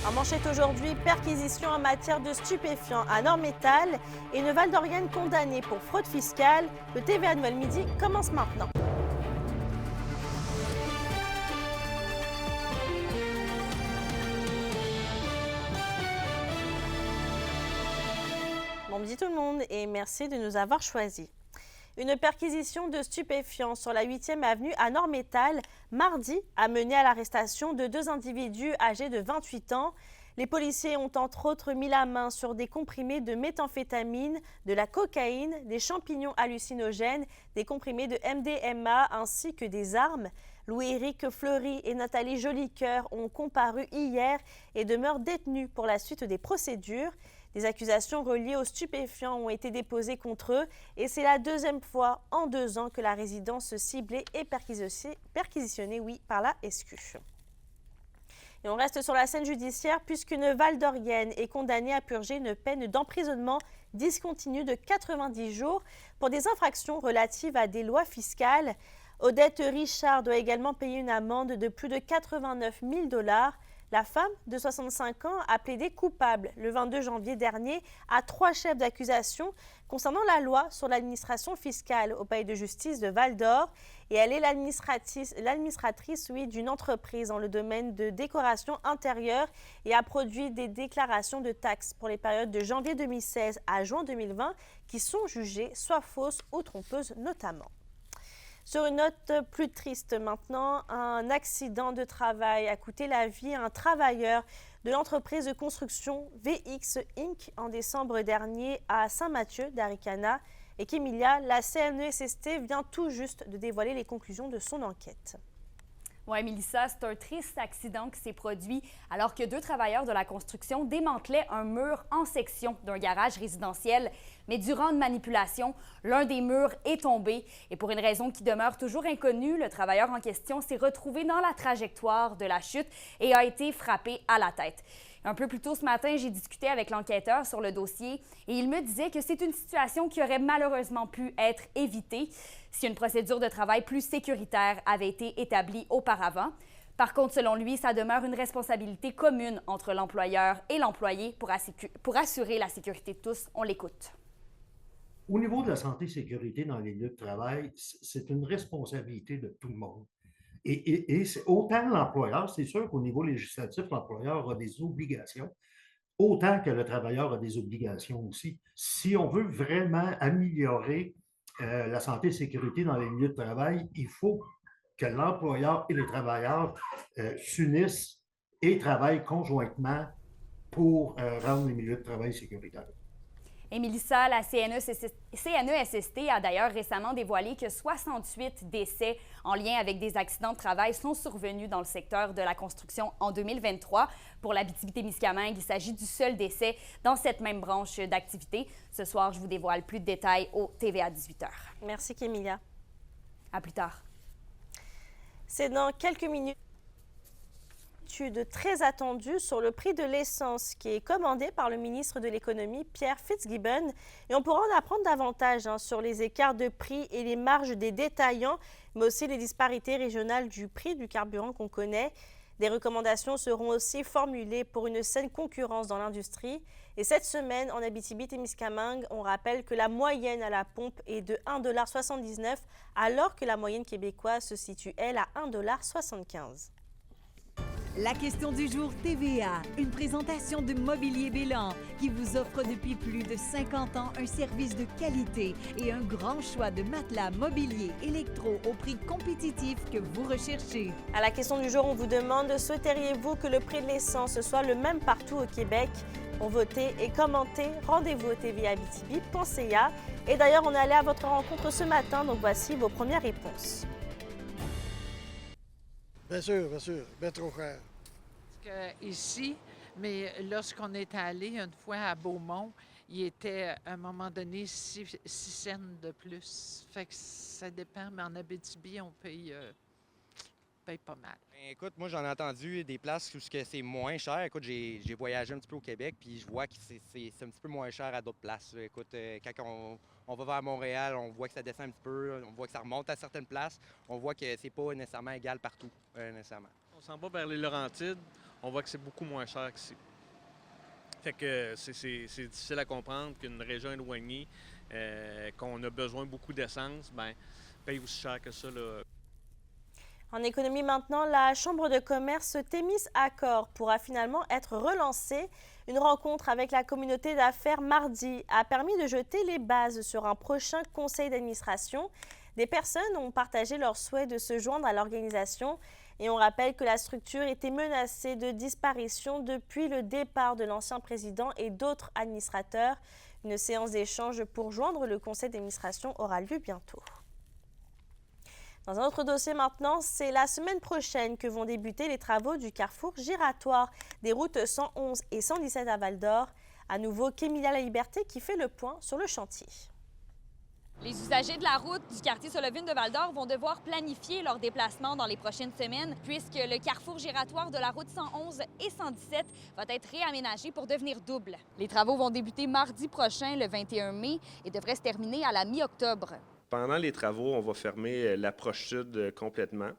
En manchette aujourd'hui, perquisition en matière de stupéfiants à Nord-Métal et une Val-d'Orienne condamnée pour fraude fiscale. Le TVA Noël Midi commence maintenant. Bon midi tout le monde et merci de nous avoir choisis. Une perquisition de stupéfiants sur la 8e avenue à Nord-Métal, mardi, a mené à l'arrestation de 2 individus âgés de 28 ans. Les policiers ont entre autres mis la main sur des comprimés de méthamphétamine, de la cocaïne, des champignons hallucinogènes, des comprimés de MDMA ainsi que des armes. Louis-Éric Fleury et Nathalie Jolicoeur ont comparu hier et demeurent détenus pour la suite des procédures. Des accusations reliées aux stupéfiants ont été déposées contre eux et c'est la 2e fois en 2 ans que la résidence ciblée est perquisitionnée par la SQ. Et on reste sur la scène judiciaire puisqu'une Val-d'Orienne est condamnée à purger une peine d'emprisonnement discontinue de 90 jours pour des infractions relatives à des lois fiscales. Odette Richard doit également payer une amende de plus de 89 000 $. La femme de 65 ans a plaidé coupable le 22 janvier dernier à 3 chefs d'accusation concernant la loi sur l'administration fiscale au palais de justice de Val-d'Or. Et elle est l'administratrice d'une entreprise dans le domaine de décoration intérieure et a produit des déclarations de taxes pour les périodes de janvier 2016 à juin 2020 qui sont jugées soit fausses ou trompeuses notamment. Sur une note plus triste maintenant, un accident de travail a coûté la vie à un travailleur de l'entreprise de construction VX Inc. en décembre dernier à Saint-Mathieu d'Aricana. Et qu'Emilia, la CNESST vient tout juste de dévoiler les conclusions de son enquête. Oui, Mélissa, c'est un triste accident qui s'est produit alors que 2 travailleurs de la construction démantelaient un mur en section d'un garage résidentiel. Mais durant une manipulation, l'un des murs est tombé et pour une raison qui demeure toujours inconnue, le travailleur en question s'est retrouvé dans la trajectoire de la chute et a été frappé à la tête. Un peu plus tôt ce matin, j'ai discuté avec l'enquêteur sur le dossier et il me disait que c'est une situation qui aurait malheureusement pu être évitée si une procédure de travail plus sécuritaire avait été établie auparavant. Par contre, selon lui, ça demeure une responsabilité commune entre l'employeur et l'employé pour assurer la sécurité de tous. On l'écoute. Au niveau de la santé et sécurité dans les lieux de travail, c'est une responsabilité de tout le monde. Et c'est autant l'employeur, c'est sûr qu'au niveau législatif, l'employeur a des obligations, autant que le travailleur a des obligations aussi. Si on veut vraiment améliorer la santé et sécurité dans les lieux de travail, il faut que l'employeur et les travailleurs s'unissent et travaillent conjointement pour rendre les milieux de travail sécuritaires. Et Mélissa, la CNESST a d'ailleurs récemment dévoilé que 68 décès en lien avec des accidents de travail sont survenus dans le secteur de la construction en 2023. Pour l'Abitibi-Témiscamingue, il s'agit du seul décès dans cette même branche d'activité. Ce soir, je vous dévoile plus de détails au TVA 18h. Merci, Kémilia. À plus tard. C'est dans quelques minutes. Très attendue sur le prix de l'essence qui est commandée par le ministre de l'Économie, Pierre Fitzgibbon. Et on pourra en apprendre davantage sur les écarts de prix et les marges des détaillants, mais aussi les disparités régionales du prix du carburant qu'on connaît. Des recommandations seront aussi formulées pour une saine concurrence dans l'industrie. Et cette semaine, en Abitibi-Témiscamingue, on rappelle que la moyenne à la pompe est de 1,79 $, alors que la moyenne québécoise se situe, elle, à 1,75 $. La question du jour TVA, une présentation de Mobilier Bélan qui vous offre depuis plus de 50 ans un service de qualité et un grand choix de matelas, mobilier, électro au prix compétitif que vous recherchez. À la question du jour, on vous demande, souhaiteriez-vous que le prix de l'essence soit le même partout au Québec? Pour voter et commenter, rendez-vous au tvaabitibi.ca. Et d'ailleurs, on est allé à votre rencontre ce matin, donc voici vos premières réponses. Bien sûr, bien trop cher. Ici, mais lorsqu'on est allé une fois à Beaumont, il était à un moment donné 6 cents de plus. Fait que ça dépend, mais en Abitibi, on paye pas mal. Écoute, moi j'en ai entendu des places où c'est moins cher. Écoute, j'ai voyagé un petit peu au Québec, puis je vois que c'est un petit peu moins cher à d'autres places. Écoute, quand on va vers Montréal, on voit que ça descend un petit peu, on voit que ça remonte à certaines places, on voit que c'est pas nécessairement égal partout, nécessairement. On s'en va vers les Laurentides, on voit que c'est beaucoup moins cher qu'ici. Fait que c'est difficile à comprendre qu'une région éloignée, qu'on a besoin beaucoup d'essence, bien, paye aussi cher que ça, là. En économie maintenant, la Chambre de commerce Thémis Accor pourra finalement être relancée. Une rencontre avec la communauté d'affaires mardi a permis de jeter les bases sur un prochain conseil d'administration. Des personnes ont partagé leur souhait de se joindre à l'organisation et on rappelle que la structure était menacée de disparition depuis le départ de l'ancien président et d'autres administrateurs. Une séance d'échange pour joindre le conseil d'administration aura lieu bientôt. Dans un autre dossier maintenant, c'est la semaine prochaine que vont débuter les travaux du carrefour giratoire des routes 111 et 117 à Val-d'Or. À nouveau, Kémilia La Liberté qui fait le point sur le chantier. Les usagers de la route du quartier Solovine de Val-d'Or vont devoir planifier leur déplacement dans les prochaines semaines puisque le carrefour giratoire de la route 111 et 117 va être réaménagé pour devenir double. Les travaux vont débuter mardi prochain, le 21 mai, et devraient se terminer à la mi-octobre. Pendant les travaux, on va fermer l'approche sud complètement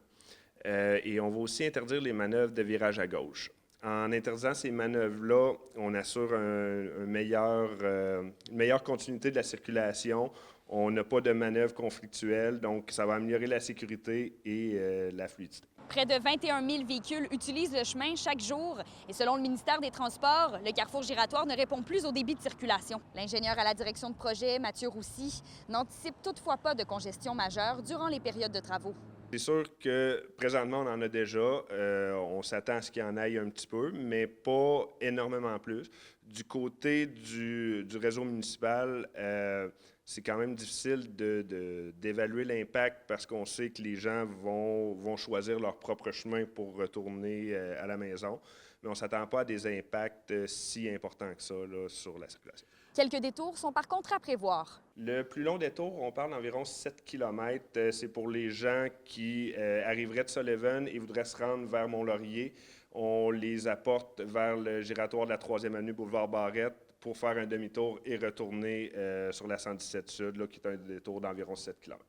et on va aussi interdire les manœuvres de virage à gauche. En interdisant ces manœuvres-là, on assure une meilleure continuité de la circulation. On n'a pas de manœuvres conflictuelles, donc ça va améliorer la sécurité et la fluidité. Près de 21 000 véhicules utilisent le chemin chaque jour et selon le ministère des Transports, le carrefour giratoire ne répond plus au débit de circulation. L'ingénieur à la direction de projet, Mathieu Roussy, n'anticipe toutefois pas de congestion majeure durant les périodes de travaux. C'est sûr que présentement, on en a déjà. On s'attend à ce qu'il y en aille un petit peu, mais pas énormément plus. Du côté du réseau municipal, c'est quand même difficile d'évaluer l'impact parce qu'on sait que les gens vont choisir leur propre chemin pour retourner à la maison. Mais on ne s'attend pas à des impacts si importants que ça là, sur la circulation. Quelques détours sont par contre à prévoir. Le plus long détour, on parle d'environ 7 km. C'est pour les gens qui arriveraient de Sullivan et voudraient se rendre vers Mont-Laurier. On les apporte vers le giratoire de la 3e avenue Boulevard Barrette pour faire un demi-tour et retourner sur la 117 Sud, là, qui est un détour d'environ 7 km.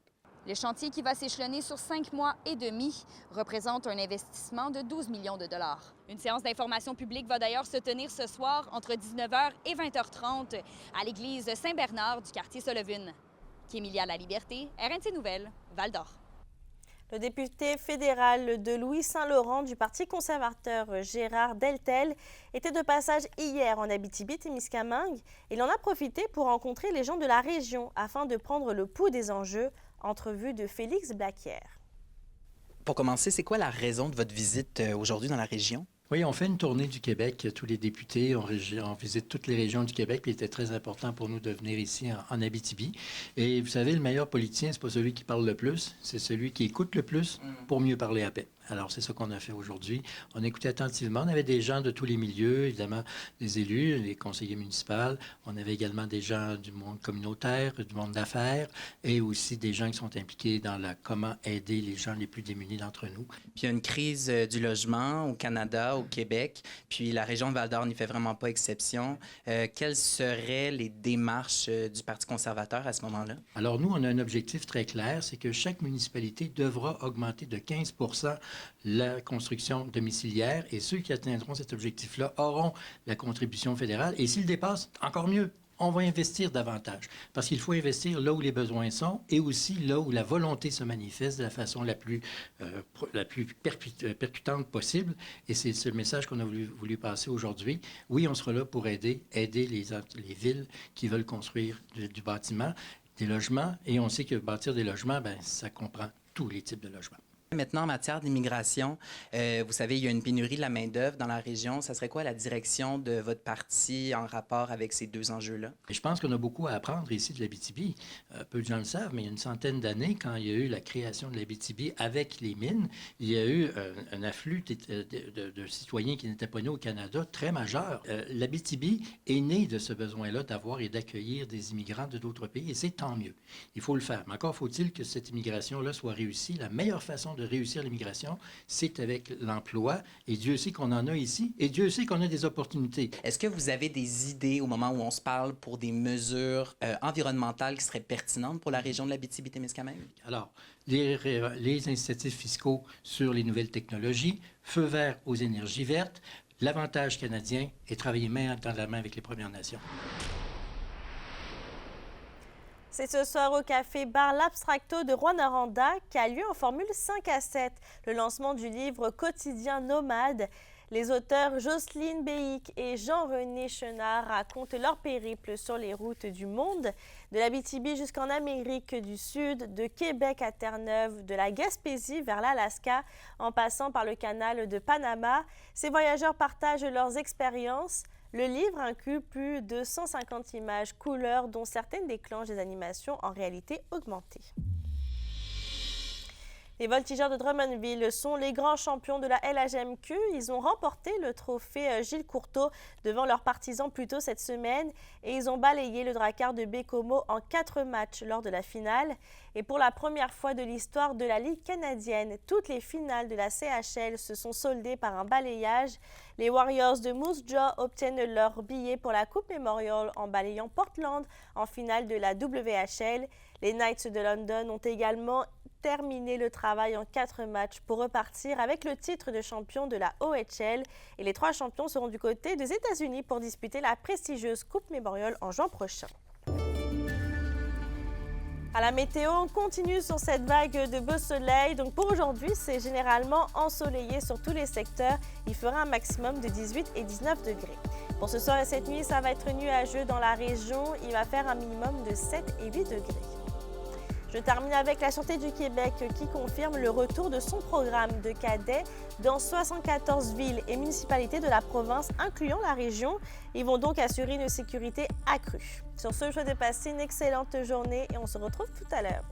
Le chantier qui va s'échelonner sur 5 mois et demi représente un investissement de 12 millions de dollars. Une séance d'information publique va d'ailleurs se tenir ce soir entre 19h et 20h30 à l'église Saint-Bernard du quartier Solovine. Kémilia La Liberté, RNC Nouvelles, Val-d'Or. Le député fédéral de Louis-Saint-Laurent du Parti conservateur Gérard Deltel était de passage hier en Abitibi-Témiscamingue. Il en a profité pour rencontrer les gens de la région afin de prendre le pouls des enjeux. Entrevue de Félix Blaquière. Pour commencer, c'est quoi la raison de votre visite aujourd'hui dans la région? Oui, on fait une tournée du Québec. Tous les députés, on visite toutes les régions du Québec. Puis il était très important pour nous de venir ici en Abitibi. Et vous savez, le meilleur politicien, c'est pas celui qui parle le plus, c'est celui qui écoute le plus pour mieux parler à paix. Alors, c'est ça qu'on a fait aujourd'hui. On écoutait attentivement. On avait des gens de tous les milieux, évidemment, des élus, les conseillers municipaux. On avait également des gens du monde communautaire, du monde d'affaires et aussi des gens qui sont impliqués dans comment aider les gens les plus démunis d'entre nous. Puis il y a une crise du logement au Canada, au Québec, puis la région de Val-d'Or n'y fait vraiment pas exception. Quelles seraient les démarches du Parti conservateur à ce moment-là? Alors, nous, on a un objectif très clair, c'est que chaque municipalité devra augmenter de 15 % la construction domiciliaire et ceux qui atteindront cet objectif-là auront la contribution fédérale. Et s'ils dépassent, encore mieux, on va investir davantage parce qu'il faut investir là où les besoins sont et aussi là où la volonté se manifeste de la façon la plus percutante possible. Et c'est ce message qu'on a voulu passer aujourd'hui. Oui, on sera là pour aider les villes qui veulent construire du bâtiment, des logements. Et on sait que bâtir des logements, bien, ça comprend tous les types de logements. Maintenant, en matière d'immigration, vous savez, il y a une pénurie de la main-d'œuvre dans la région. Ça serait quoi la direction de votre parti en rapport avec ces deux enjeux-là? Je pense qu'on a beaucoup à apprendre ici de l'Abitibi. Peu de gens le savent, mais il y a une centaine d'années, quand il y a eu la création de l'Abitibi avec les mines, il y a eu un afflux de citoyens qui n'étaient pas nés au Canada très majeur. L'Abitibi est née de ce besoin-là d'avoir et d'accueillir des immigrants de d'autres pays, et c'est tant mieux. Il faut le faire. Mais encore faut-il que cette immigration-là soit réussie. La meilleure façon de réussir l'immigration, c'est avec l'emploi. Et Dieu sait qu'on en a ici. Et Dieu sait qu'on a des opportunités. Est-ce que vous avez des idées au moment où on se parle pour des mesures environnementales qui seraient pertinentes pour la région de l'Abitibi-Témiscamingue? Alors, les incitatifs fiscaux sur les nouvelles technologies, feu vert aux énergies vertes, l'avantage canadien est travailler main dans la main avec les Premières Nations. C'est ce soir au Café Bar l'Abstracto de Rwanda qui a lieu en Formule 5 à 7, le lancement du livre Quotidien nomade. Les auteurs Jocelyne Béhic et Jean-René Chenard racontent leur périple sur les routes du monde, de l'Abitibi jusqu'en Amérique du Sud, de Québec à Terre-Neuve, de la Gaspésie vers l'Alaska, en passant par le canal de Panama. Ces voyageurs partagent leurs expériences. Le livre inclut plus de 150 images couleurs, dont certaines déclenchent des animations en réalité augmentée. Les Voltigeurs de Drummondville sont les grands champions de la LHMQ. Ils ont remporté le trophée Gilles Courteau devant leurs partisans plus tôt cette semaine et ils ont balayé le Drakkar de Baie-Comeau en 4 matchs lors de la finale. Et pour la première fois de l'histoire de la Ligue canadienne, toutes les finales de la CHL se sont soldées par un balayage. Les Warriors de Moose Jaw obtiennent leur billet pour la Coupe Memorial en balayant Portland en finale de la WHL. Les Knights de London ont également terminé le travail en 4 matchs pour repartir avec le titre de champion de la OHL. Et les 3 champions seront du côté des États-Unis pour disputer la prestigieuse Coupe Memorial en juin prochain. À la météo, on continue sur cette vague de beau soleil. Donc pour aujourd'hui, c'est généralement ensoleillé sur tous les secteurs. Il fera un maximum de 18 et 19 degrés. Pour ce soir et cette nuit, ça va être nuageux dans la région. Il va faire un minimum de 7 et 8 degrés. Je termine avec la Sûreté du Québec qui confirme le retour de son programme de cadets dans 74 villes et municipalités de la province, incluant la région. Ils vont donc assurer une sécurité accrue. Sur ce, je vous souhaite de passer une excellente journée et on se retrouve tout à l'heure.